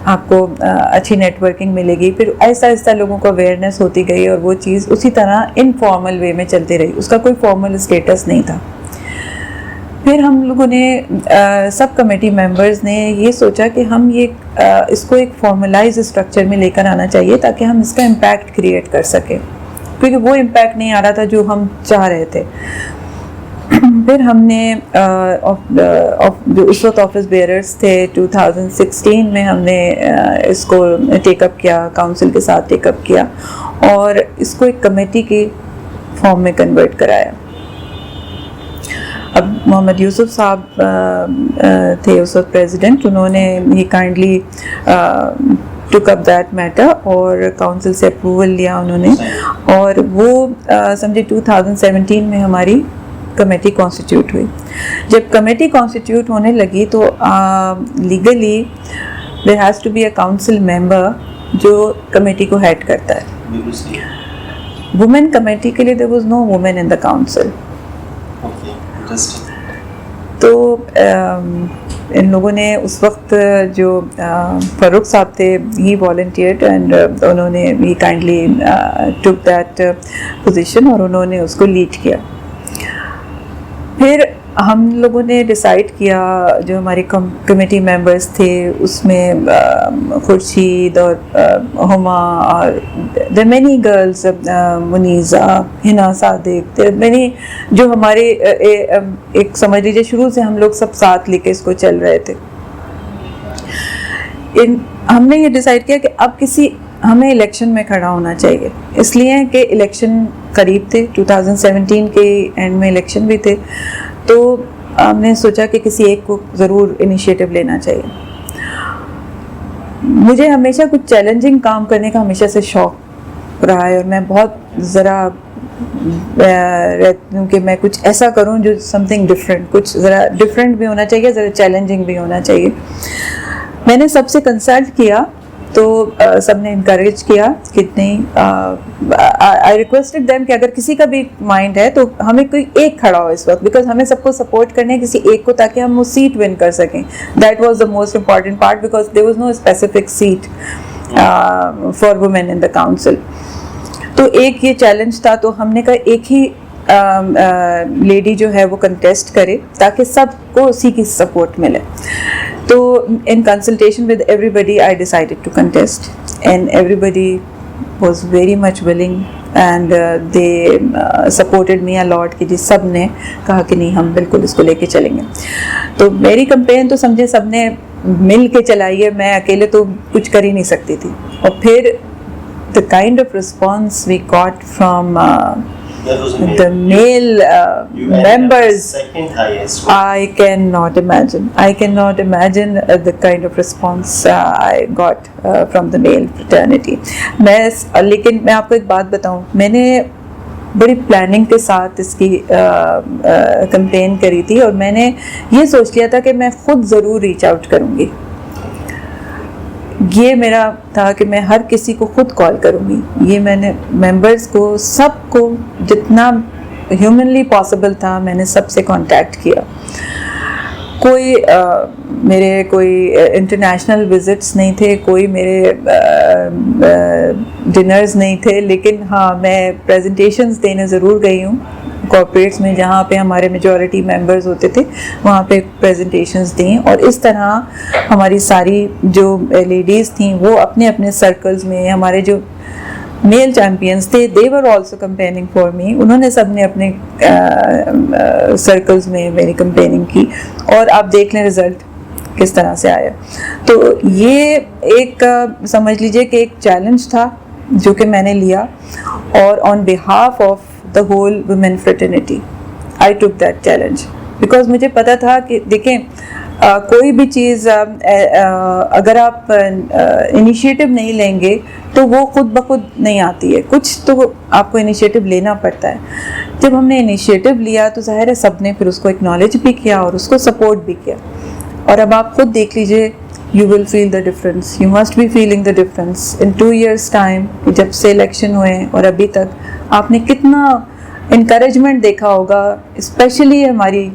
آپ کو اچھی نیٹ ورکنگ ملے گی. پھر آہستہ آہستہ لوگوں کو اویئرنیس ہوتی گئی اور وہ چیز اسی طرح انفارمل وے میں چلتی رہی، اس کا کوئی فارمل اسٹیٹس نہیں تھا. پھر ہم لوگوں نے سب کمیٹی ممبرز نے یہ سوچا کہ ہم یہ اس کو ایک فارملائز اسٹرکچر میں لے کر آنا چاہیے تاکہ ہم اس کا امپیکٹ کریٹ کر سکیں، کیونکہ وہ امپیکٹ نہیں آ رہا تھا جو ہم چاہ رہے تھے. پھر ہم نے جو اس وقت آفس بیئررز تھے 2016 میں ہم نے اس کو ٹیک اپ کیا، کاؤنسل کے ساتھ ٹیک اپ کیا اور اس کو ایک کمیٹی کی فارم میں کنورٹ کرایا. اب محمد یوسف صاحب تھے اس وقت پریزیڈنٹ، انہوں نے he kindly took up that matter اور کاؤنسل سے اپروول لیا انہوں نے. اور وہ سمجھے 2017 میں ہماری کمیٹی کانسٹیٹیوٹ ہوئی. جب کمیٹی کانسٹیٹیوٹ ہونے لگی تو legally there has to be a council member جو کمیٹی کو ہیڈ کرتا ہے. وومن کمیٹی کے لیے there was no women in the council. تو ان لوگوں نے اس وقت جو فاروق صاحب تھے ہی والنٹیئرڈ اینڈ انہوں نے he kindly took that position اور انہوں نے اس کو لیڈ کیا. پھر ہم لوگوں نے ڈیسائیڈ کیا، جو ہمارے کمیٹی ممبرس تھے اس میں خورشید اور ہما اور دیر مینی گرلز، منیزہ، ہنا صادق، دیر مینی جو ہمارے ایک سمجھ لیجیے شروع سے ہم لوگ سب ساتھ لے کے اس کو چل رہے تھے. ہم نے یہ ڈیسائیڈ کیا کہ اب ہمیں الیکشن میں کھڑا ہونا چاہیے، اس لیے کہ الیکشن قریب تھے، 2017 کے اینڈ میں الیکشن بھی تھے. تو ہم نے سوچا کہ کسی ایک کو ضرور انیشیٹو لینا چاہیے. مجھے ہمیشہ کچھ چیلنجنگ کام کرنے کا ہمیشہ سے شوق رہا ہے اور میں بہت ذرا رہتی ہوں کہ میں کچھ ایسا کروں جو سم تھنگ ڈفرینٹ، کچھ ذرا ڈفرینٹ بھی ہونا چاہیے، ذرا چیلنجنگ بھی ہونا چاہیے. میں نے سب سے کنسلٹ کیا تو سب نے انکریج کیا کہ نہیں، آئی ریکویسٹڈ دیم کہ اگر کسی کا بھی مائنڈ ہے تو ہمیں کوئی ایک کھڑا ہو اس وقت، بیکاز ہمیں سب کو سپورٹ کرنا ہے کسی ایک کو تاکہ ہم وہ سیٹ ون کر سکیں. That was the most important part because there was no specific seat for women in the council. تو ایک یہ چیلنج تھا, تو ہم نے کہا ایک ہی لیڈی جو ہے وہ کنٹیسٹ کرے تاکہ سب کو اسی کی سپورٹ ملے. تو ان consultation with everybody I decided to contest and everybody was very much willing and they supported me a lot کہ جی سب نے کہا کہ نہیں ہم بالکل اس کو لے کے چلیں گے. تو میری کمپین تو سمجھے سب نے مل کے چلائی ہے, میں اکیلے تو کچھ کر ہی نہیں سکتی تھی. اور پھر the kind of response we got from the male members, second highest. I cannot imagine the kind of response I got from the male fraternity. لیکن میں آپ کو ایک بات بتاؤں, میں نے بڑی پلاننگ کے ساتھ اس کی کمپین کری تھی, اور میں نے یہ سوچ لیا تھا کہ میں خود ضرور ریچ آؤٹ کروں گی. یہ میرا تھا کہ میں ہر کسی کو خود کال کروں گی. یہ میں نے ممبرس کو سب کو جتنا ہیومنلی پاسبل تھا میں نے سب سے کانٹیکٹ کیا. کوئی میرے کوئی انٹرنیشنل وزٹس نہیں تھے, کوئی میرے ڈنرز نہیں تھے, لیکن ہاں میں پریزنٹیشنز دینے ضرور گئی ہوں کارپوریٹس میں جہاں پہ ہمارے میجورٹی ممبرز ہوتے تھے, وہاں پہ پریزنٹیشنز دیں. اور اس طرح ہماری ساری جو لیڈیز تھیں وہ اپنے اپنے سرکلز میں, ہمارے جو میل چیمپئنز تھے they were also campaigning for me, انہوں نے سب نے اپنے سرکلز میں میری کمپیننگ کی, اور آپ دیکھ لیں رزلٹ کس طرح سے آیا. تو یہ ایک سمجھ لیجئے کہ ایک چیلنج تھا جو کہ میں نے لیا, اور on behalf of the whole women fraternity I took that challenge because مجھے پتا تھا کہ دیکھیں کوئی بھی چیز اگر آپ انیشیٹو نہیں لیں گے تو وہ خود بخود نہیں آتی ہے, کچھ تو آپ کو انیشیٹو لینا پڑتا ہے. جب ہم نے انیشیٹو لیا تو ظاہر ہے سب نے پھر اس کو اکنالج بھی کیا اور اس کو سپورٹ بھی کیا. اور اب آپ خود دیکھ لیجئے, you will feel the difference, you must be feeling the difference in 2 years time. جب سے الیکشن ہوئے اور ابھی تک آپ نے کتنا انکریجمنٹ دیکھا ہوگا, اسپیشلی ہماری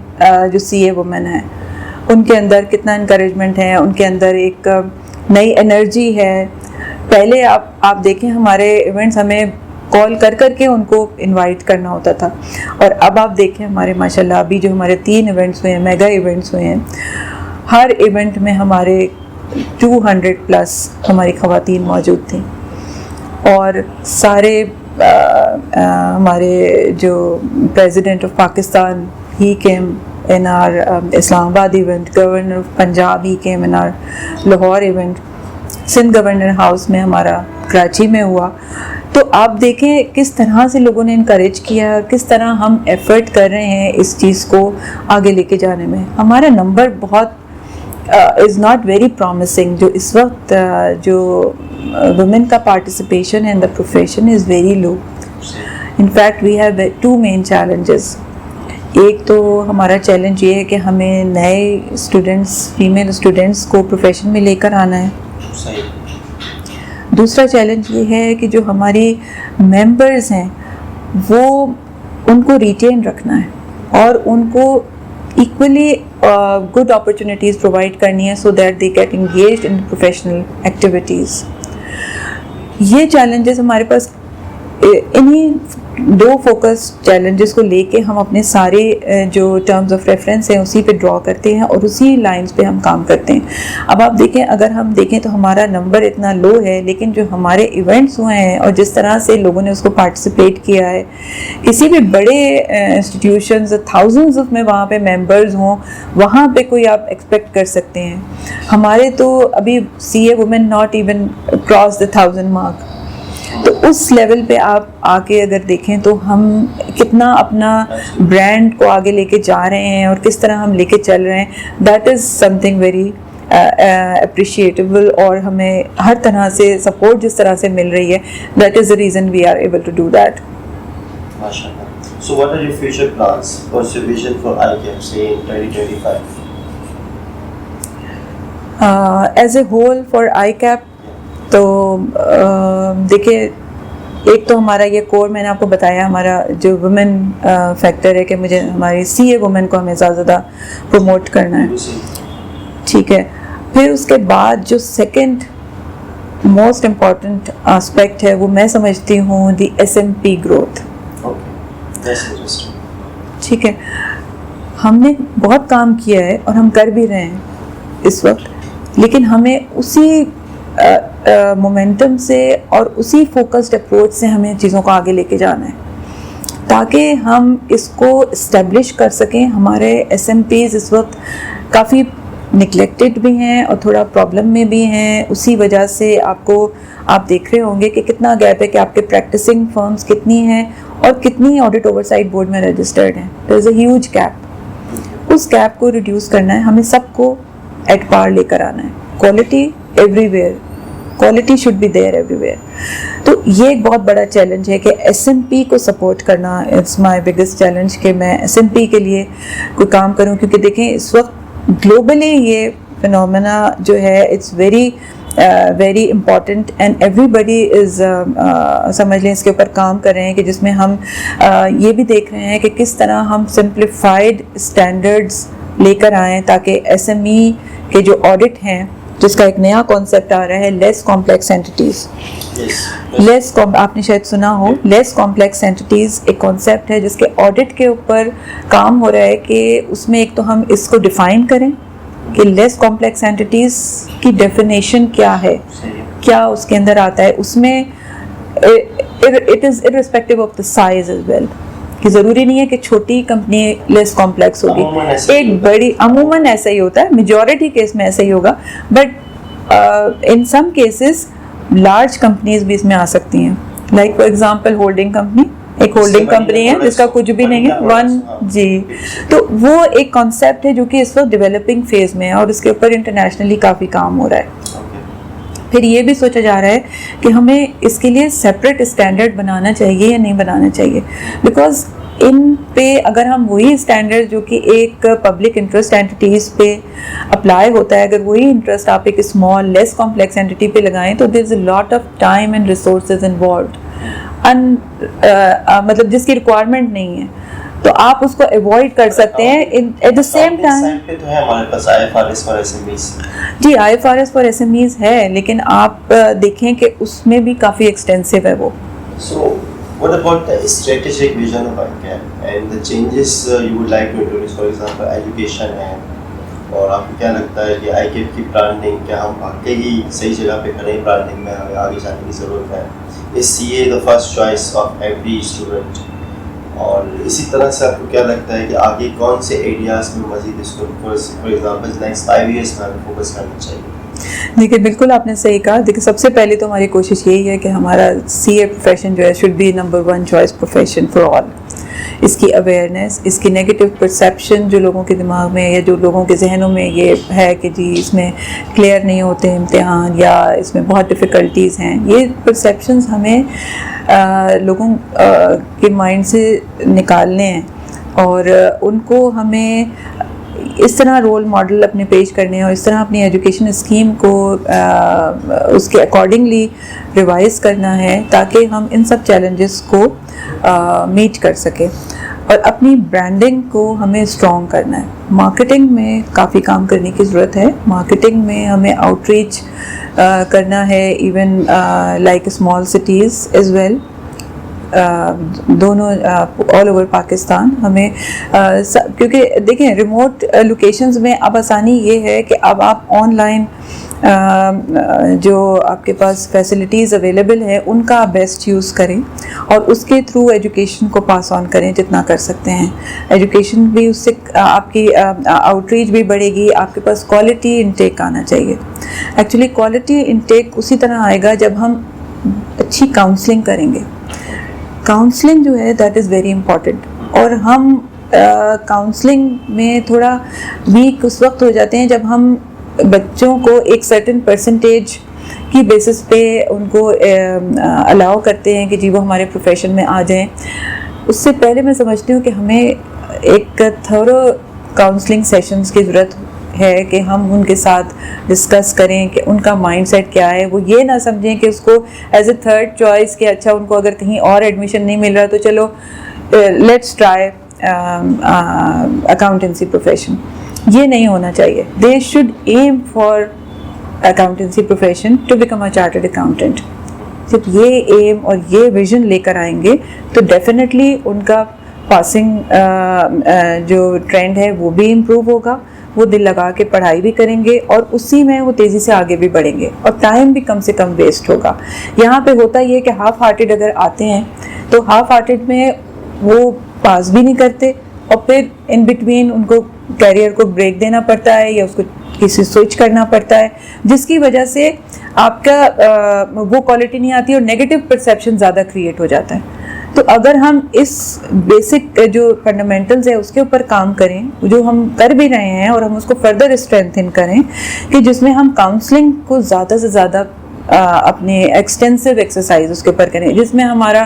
جو سی اے وومن ہیں ان کے اندر کتنا انکریجمنٹ ہے, ان کے اندر ایک نئی انرجی ہے. پہلے آپ دیکھیں ہمارے ایونٹس ہمیں کال کر کے ان کو انوائٹ کرنا ہوتا تھا, اور اب آپ دیکھیں ہمارے ماشاءاللہ ابھی جو ہمارے 3 ایونٹس ہوئے ہیں, میگا ایونٹس ہوئے ہیں, ہر ایونٹ میں ہمارے 200+ ہماری خواتین موجود تھیں. اور سارے ہمارے جو president of Pakistan he came in our اسلام آباد event, governor of Punjab he came in our Lahore event, Sindh governor house میں ہمارا کراچی میں ہوا. تو آپ دیکھیں کس طرح سے لوگوں نے انکریج کیا, کس طرح ہم ایفرٹ کر رہے ہیں اس چیز کو آگے لے کے جانے میں. ہمارا نمبر بہت از ناٹ ویری پرومسنگ. جو اس وقت جو وومن کا participation in the profession is very low. In fact we have 2 main challenges. ایک تو ہمارا چیلنج یہ ہے کہ ہمیں نئے اسٹوڈنٹس, فیمیل اسٹوڈنٹس کو پروفیشن میں لے کر آنا ہے. دوسرا چیلنج یہ ہے کہ جو ہماری ممبرز ہیں وہ ان کو ریٹین رکھنا ہے اور ان کو ایکولی گڈ اپرچونیٹیز پرووائڈ کرنی ہے, so that they get engaged in professional activities. یہ چیلنجز ہمارے پاس, انہی 2 فوکس چیلنجز کو لے کے ہم اپنے سارے جو ٹرمز آف ریفرنس ہیں اسی پہ ڈرا کرتے ہیں اور اسی لائنز پہ ہم کام کرتے ہیں. اب آپ دیکھیں, اگر ہم دیکھیں تو ہمارا نمبر اتنا لو ہے, لیکن جو ہمارے ایونٹس ہوئے ہیں اور جس طرح سے لوگوں نے اس کو پارٹیسپیٹ کیا ہے, کسی بھی بڑے انسٹیٹیوشنز تھاؤزنڈز میں وہاں پہ ممبرز ہوں, وہاں پہ کوئی آپ ایکسپیکٹ کر سکتے ہیں. ہمارے تو ابھی C A women not even cross the 1000 mark. تو اس لیول پہ آپ آ کے اگر دیکھیں تو ہم کتنا اپنا برانڈ کو آگے لے کے جا رہے ہیں اور کس طرح ہم لے کے چل رہے ہیں, that is some thing very اپریشیٹیبل. اور ہمیں ہر طرح سے سپورٹ جس طرح سے مل رہی ہے, that is the reason we are able to do that. MashaAllah. So what are your future plans? What's your vision for ICAP, say in 2025? As a whole for ICAP, تو دیکھیں ایک تو ہمارا یہ کور میں نے آپ کو بتایا, ہمارا جو وومن فیکٹر ہے کہ مجھے ہماری سی اے وومن کو ہمیں زیادہ زیادہ پروموٹ کرنا ہے, ٹھیک ہے. پھر اس کے بعد جو سیکنڈ موسٹ امپورٹنٹ آسپیکٹ ہے وہ میں سمجھتی ہوں دی SMP گروتھ. ٹھیک ہے, ہم نے بہت کام کیا ہے اور ہم کر بھی رہے ہیں اس وقت, لیکن ہمیں اسی مومنٹم سے اور اسی فوکسڈ اپروچ سے ہمیں چیزوں کو آگے لے کے جانا ہے تاکہ ہم اس کو اسٹیبلش کر سکیں. ہمارے SMPs اس وقت کافی نگلیکٹڈ بھی ہیں اور تھوڑا پرابلم میں بھی ہیں. اسی وجہ سے آپ دیکھ رہے ہوں گے کہ کتنا گیپ ہے کہ آپ کے پریکٹسنگ فرمز کتنی ہیں اور کتنی آڈٹ اوورسائٹ بورڈ میں رجسٹرڈ ہیں. There is a huge gap. اس گیپ کو ریڈیوس کرنا ہے, ہمیں سب کو ایٹ پار لے کر آنا ہے. Quality everywhere, quality should be there everywhere. تو یہ ایک بہت بڑا چیلنج ہے کہ SMP کو سپورٹ کرنا. اٹس مائی بگیسٹ چیلنج کہ میں SMP کے لیے کوئی کام کروں, کیونکہ دیکھیں اس وقت گلوبلی یہ فنومینا جو ہے it's very important and everybody is سمجھ لیں اس کے اوپر کام کر رہے ہیں کہ جس میں ہم یہ بھی دیکھ رہے ہیں کہ کس طرح ہم سمپلیفائڈ اسٹینڈرڈز لے کر آئیں تاکہ SME کے جو آڈٹ ہیں, جس کا ایک نیا کانسیپٹ آ رہا ہے لیس کمپلیکس اینٹیز. آپ نے شاید سنا ہو لیس کمپلیکس اینٹیز ایک کانسیپٹ ہے جس کے آڈٹ کے اوپر کام ہو رہا ہے کہ اس میں ایک تو ہم اس کو ڈیفائن کریں کہ لیس کمپلیکس اینٹیز کی ڈیفینیشن کیا ہے, کیا اس کے اندر آتا ہے. اس میں it is irrespective of the size as well, کہ ضروری نہیں ہے کہ چھوٹی کمپنی لیس کمپلیکس ہوگی, ایک بڑی عموماً ایسا ہی ہوتا ہے, میجورٹی کیس میں ایسا ہی ہوگا, but in some cases large companies بھی اس میں آ سکتی ہیں. Like for example holding company, ایک ہولڈنگ کمپنی ہے جس کا کچھ بھی نہیں ہے جی, تو وہ ایک کانسیپٹ ہے جو کہ اس وقت ڈیولپنگ فیز میں ہے اور اس کے اوپر انٹرنیشنلی کافی کام ہو رہا ہے. پھر یہ بھی سوچا جا رہا ہے کہ ہمیں اس کے لیے سیپریٹ اسٹینڈرڈ بنانا چاہیے یا نہیں بنانا چاہیے, بیکاز ان پہ اگر ہم وہی اسٹینڈرڈ جو کہ ایک پبلک انٹرسٹ اینٹیز پہ اپلائی ہوتا ہے, اگر وہی انٹرسٹ آپ ایک اسمال لیس کمپلیکس اینٹی پہ لگائیں تو there is a lot of time and resources involved, مطلب جس کی ریکوائرمنٹ نہیں ہے, تو آپ اس کو ایوائڈ کر سکتے ہیں. ایٹ دا سیم ٹائم جی IFRS فار SMEs ہے, لیکن آپ دیکھیں کہ اس میں بھی کافی ایکسٹینسو ہے وہ. What about the strategic vision of ICAP and the changes you would like to introduce, for example, education ہے, اور آپ کو کیا لگتا ہے کہ ICAP کی برانڈنگ کیا ہم واقعی ہی صحیح جگہ پہ کریں, برانڈنگ میں ہمیں آگے جانے کی ضرورت ہے, is CA the first choice of every student, اور اسی طرح سے آپ کو کیا لگتا ہے کہ آگے کون سے ایریاز میں مزید اس کو فار ایگزامپل نیکسٹ 5 years میں ہمیں فوکس کرنا چاہیے. دیکھیے بالکل آپ نے صحیح کہا. دیکھیے سب سے پہلے تو ہماری کوشش یہی ہے کہ ہمارا CA پروفیشن جو ہے should be number 1 choice profession for all. اس کی اویئرنیس, اس کی نیگیٹو پرسیپشن جو لوگوں کے دماغ میں یا جو لوگوں کے ذہنوں میں یہ ہے کہ جی اس میں کلیئر نہیں ہوتے امتحان یا اس میں بہت ڈفیکلٹیز ہیں, یہ پرسیپشنز ہمیں لوگوں کے مائنڈ سے نکالنے ہیں اور ان کو ہمیں اس طرح رول ماڈل اپنے پیش کرنے ہیں اور اس طرح اپنی ایجوکیشن اسکیم کو اس کے اکارڈنگلی ریوائز کرنا ہے تاکہ ہم ان سب چیلنجز کو میٹ کر سکیں. اور اپنی برانڈنگ کو ہمیں اسٹرانگ کرنا ہے. مارکیٹنگ میں کافی کام کرنے کی ضرورت ہے. مارکیٹنگ میں ہمیں آؤٹ ریچ کرنا ہے, even like small cities as well, دونوں آل اوور پاکستان. ہمیں کیونکہ دیکھیں ریموٹ لوکیشنز میں اب آسانی یہ ہے کہ اب آپ آن لائن جو آپ کے پاس فیسلٹیز اویلیبل ہیں ان کا بیسٹ یوز کریں اور اس کے تھرو ایجوکیشن کو پاس آن کریں جتنا کر سکتے ہیں. ایجوکیشن بھی اس سے آپ کی آؤٹ ریچ بھی بڑھے گی. آپ کے پاس کوالٹی انٹیک آنا چاہیے. ایکچولی کوالٹی انٹیک اسی طرح آئے گا جب ہم اچھی کاؤنسلنگ کریں گے. کاؤنسلنگ جو ہے دیٹ از ویری امپورٹنٹ, اور ہم کاؤنسلنگ میں تھوڑا ویک اس وقت ہو جاتے ہیں جب ہم بچوں کو ایک سرٹن پرسنٹیج کی بیسس پہ ان کو الاؤ کرتے ہیں کہ جی وہ ہمارے پروفیشن میں آ جائیں. اس سے پہلے میں سمجھتی ہوں کہ ہمیں ایک تھورو کاؤنسلنگ سیشنز کی ضرورت ہے کہ ہم ان کے ساتھ ڈسکس کریں کہ ان کا مائنڈ سیٹ کیا ہے. وہ یہ نہ سمجھیں کہ اس کو ایز اے تھرڈ چوائس کہ اچھا ان کو اگر کہیں اور ایڈمیشن نہیں مل رہا تو چلو لیٹس ٹرائی اکاؤنٹنسی پروفیشن. یہ نہیں ہونا چاہیے. They should aim for accountancy profession to become a chartered accountant. جب یہ ایم اور یہ ویژن لے کر آئیں گے تو ڈیفینیٹلی ان کا پاسنگ جو ٹرینڈ ہے وہ بھی امپروو ہوگا, وہ دل لگا کے پڑھائی بھی کریں گے اور اسی میں وہ تیزی سے آگے بھی بڑھیں گے اور ٹائم بھی کم سے کم ویسٹ ہوگا. یہاں پہ ہوتا یہ کہ ہاف ہارٹیڈ اگر آتے ہیں تو ہاف ہارٹیڈ میں وہ پاس بھی نہیں کرتے اور پھر ان بٹوین ان کو کیریئر کو بریک دینا پڑتا ہے یا اس کو کسی سوئچ کرنا پڑتا ہے, جس کی وجہ سے آپ کا وہ کوالٹی نہیں آتی اور نیگیٹو پرسیپشن زیادہ کریٹ ہو جاتا ہے. تو اگر ہم اس بیسک جو فنڈامنٹلز ہے اس کے اوپر کام کریں, جو ہم کر بھی رہے ہیں, اور ہم اس کو فردر اسٹرینتھن کریں کہ جس میں ہم کاؤنسلنگ کو زیادہ سے زیادہ اپنے ایکسٹینسو ایکسرسائز اس کے اوپر کریں, جس میں ہمارا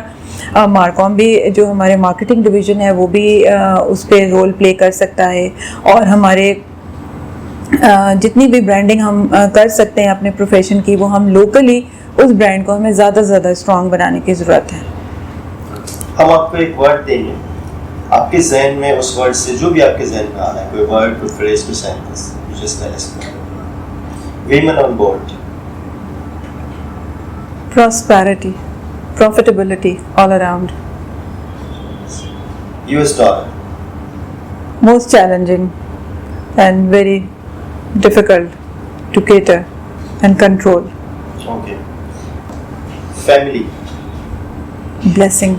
مارکوم بھی جو ہمارے مارکیٹنگ ڈویژن ہے وہ بھی اس پہ رول پلے کر سکتا ہے, اور ہمارے جتنی بھی برانڈنگ ہم کر سکتے ہیں اپنے پروفیشن کی وہ ہم لوکلی اس برانڈ کو ہمیں زیادہ سے زیادہ اسٹرانگ بنانے کی ضرورت ہے. ہم آپ کو ایک ورڈ دیں گے, آپ کے ذہن میں اس ورڈ سے جو بھی آپ کے ذہن میں آ رہا ہے, کوئی ورڈ, کوئی فریز, کوئی سینٹنس, جس طرح سے women on board. Prosperity, profitability all around. US dollar. Most challenging and very difficult to cater and control. Okay. Family. Blessing.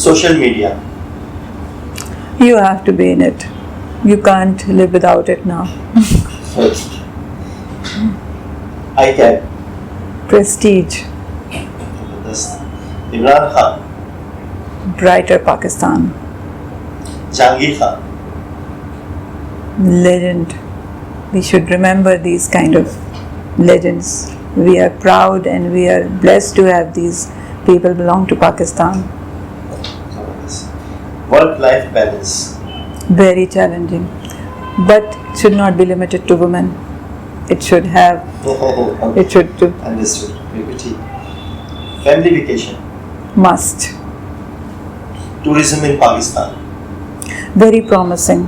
Social media. You have to be in it. You can't live without it now. ICAP. Prestige. Imran Khan. Brighter Pakistan. Jahangir Khan. Legend. We should remember these kind of legends. We are proud and we are blessed to have these people belong to Pakistan. Work-life balance. Very challenging, but it should not be limited to women. It should have, Okay. it should do, Understood. Liberty. Family vacation. must. Tourism in Pakistan. Very promising.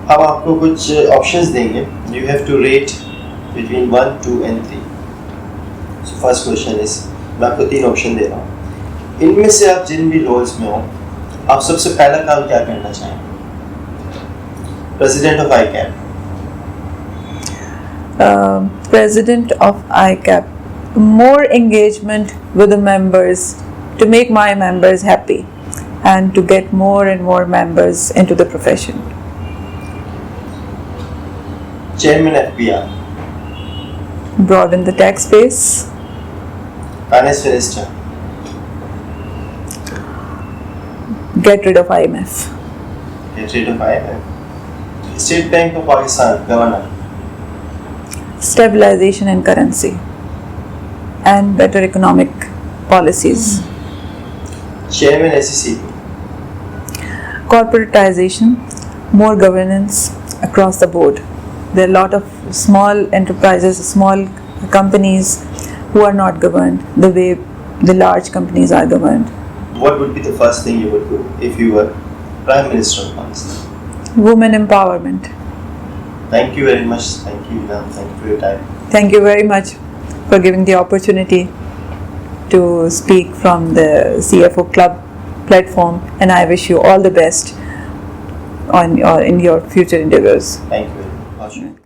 ہم آپ کو کچھ options دیں گے. You have to rate between 1, 2 and 3. So first question is, میں آپ کو 3 option دے رہا ہوں. ان میں سے آپ جن بھی رولز میں ہوں, آپ سب سے پہلا کام کیا کرنا چاہیں گے؟ President of ICAP. President of ICAP. More engagement with the members to make my members happy and to get more and more members into the profession. Chairman FBI. Broaden the tax base. Finance Minister. Get rid of IMF. Get rid of IMF. State Bank of Pakistan. Governor. Stabilization in currency and better economic policies. Chairman SEC. Corporatization, more governance across the board. There are a lot of small enterprises, small companies who are not governed the way the large companies are governed. What would be the first thing you would do if you were Prime Minister of Pakistan? Women empowerment. Thank you very much. Thank you, Ilham. Thank you for your time. Thank you very much for giving the opportunity to speak from the CFO Club platform, and I wish you all the best in your future endeavors. Thank you very much.